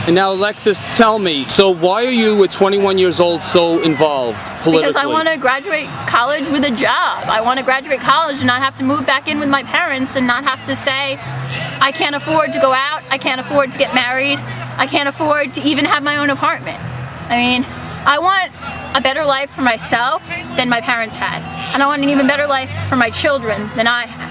And now, Alexis, tell me, so why are you at 21 years old so involved politically? Because I want to graduate college with a job. I want to graduate college and not have to move back in with my parents and not have to say, I can't afford to go out, I can't afford to get married, I can't afford to even have my own apartment. I mean, I want a better life for myself than my parents had. And I want an even better life for my children than I had.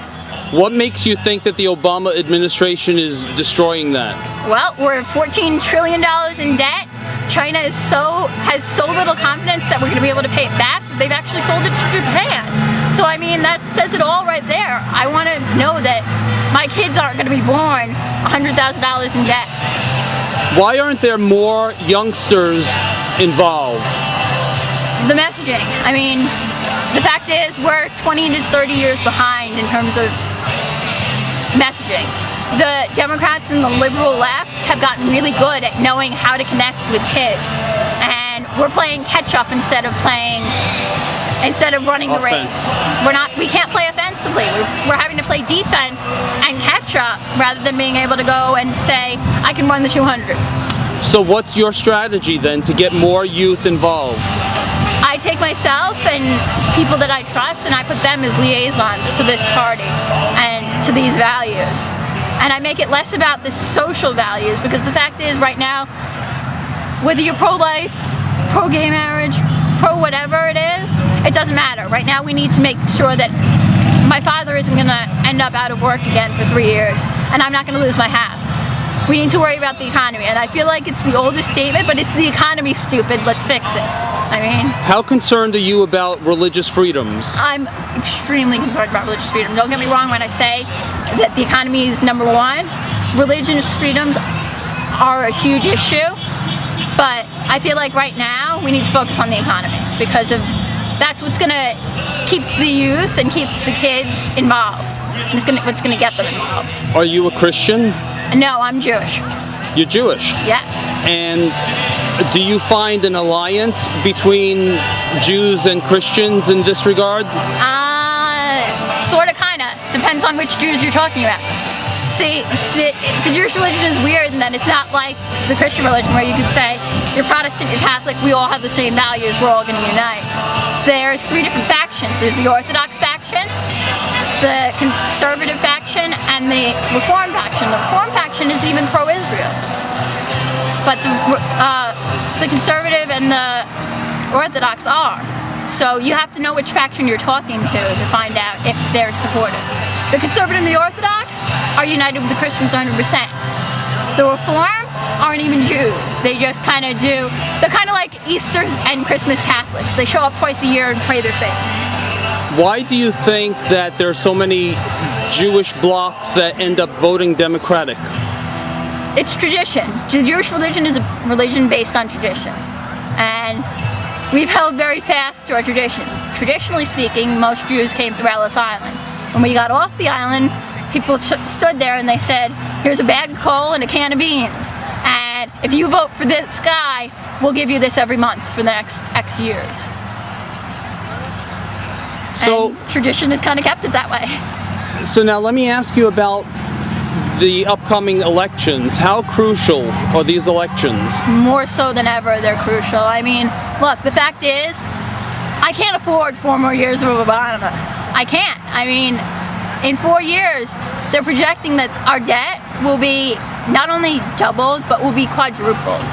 What makes you think that the Obama administration is destroying that? Well, we're $14 trillion in debt. China has so little confidence that we're going to be able to pay it back. They've actually sold it to Japan. So I mean, that says it all right there. I want to know that my kids aren't going to be born $100,000 in debt. Why aren't there more youngsters involved? The messaging. I mean, the fact is we're 20 to 30 years behind in terms of messaging. The Democrats and the liberal left have gotten really good at knowing how to connect with kids, and we're playing catch up instead of running the race. We can't play offensively. We're having to play defense and catch up rather than being able to go and say, I can run the 200. So what's your strategy then to get more youth involved? I take myself and people that I trust and I put them as liaisons to this party and to these values. And I make it less about the social values, because the fact is right now, whether you're pro-life, pro-gay marriage, pro-whatever it is, it doesn't matter. Right now we need to make sure that my father isn't going to end up out of work again for 3 years, and I'm not going to lose my house. We need to worry about the economy, and I feel like it's the oldest statement, but it's the economy, stupid, let's fix it. I mean, how concerned are you about religious freedoms? I'm extremely concerned about religious freedom. Don't get me wrong when I say that the economy is number one. Religious freedoms are a huge issue, but I feel like right now we need to focus on the economy, because that's what's going to keep the youth and keep the kids involved. And what's going to get them involved. Are you a Christian? No, I'm Jewish. You're Jewish? Yes. And do you find an alliance between Jews and Christians in this regard? Sort of, kind of. Depends on which Jews you're talking about. See, the Jewish religion is weird in that it's not like the Christian religion where you could say, you're Protestant, you're Catholic, we all have the same values, we're all going to unite. There's 3 different factions. There's the Orthodox faction, the conservative faction, and the Reform faction. The Reform faction is even pro-Israel. But the conservative and the Orthodox are. So you have to know which faction you're talking to find out if they're supportive. The conservative and the Orthodox are united with the Christians 100%. The Reform aren't even Jews. They just kind of do, they're kind of like Easter and Christmas Catholics. They show up twice a year and pray their Saint. Why do you think that there are so many Jewish blocs that end up voting Democratic? It's tradition. The Jewish religion is a religion based on tradition. And we've held very fast to our traditions. Traditionally speaking, most Jews came through Ellis Island. When we got off the island, people stood there and they said, here's a bag of coal and a can of beans. And if you vote for this guy, we'll give you this every month for the next X years. So and tradition has kind of kept it that way. So now let me ask you about the upcoming elections. How crucial are these elections? More so than ever, they're crucial. I mean, look, the fact is, I can't afford 4 more years of Obama. I can't. I mean, in 4 years, they're projecting that our debt will be not only doubled, but will be quadrupled.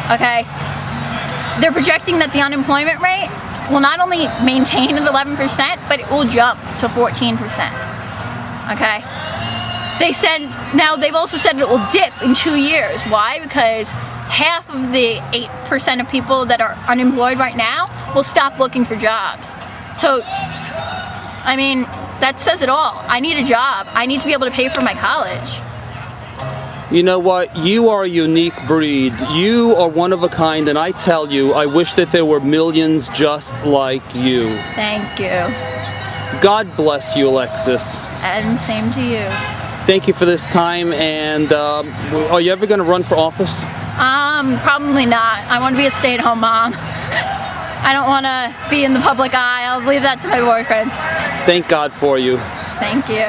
Okay? They're projecting that the unemployment rate will not only maintain at 11%, but it will jump to 14%. Okay? They said, now they've also said it will dip in 2 years. Why? Because half of the 8% of people that are unemployed right now will stop looking for jobs. So, I mean, that says it all. I need a job. I need to be able to pay for my college. You know what? You are a unique breed. You are one of a kind, and I tell you, I wish that there were millions just like you. Thank you. God bless you, Alexis. And same to you. Thank you for this time, and are you ever going to run for office? Probably not. I want to be a stay-at-home mom. I don't want to be in the public eye. I'll leave that to my boyfriend. Thank God for you. Thank you.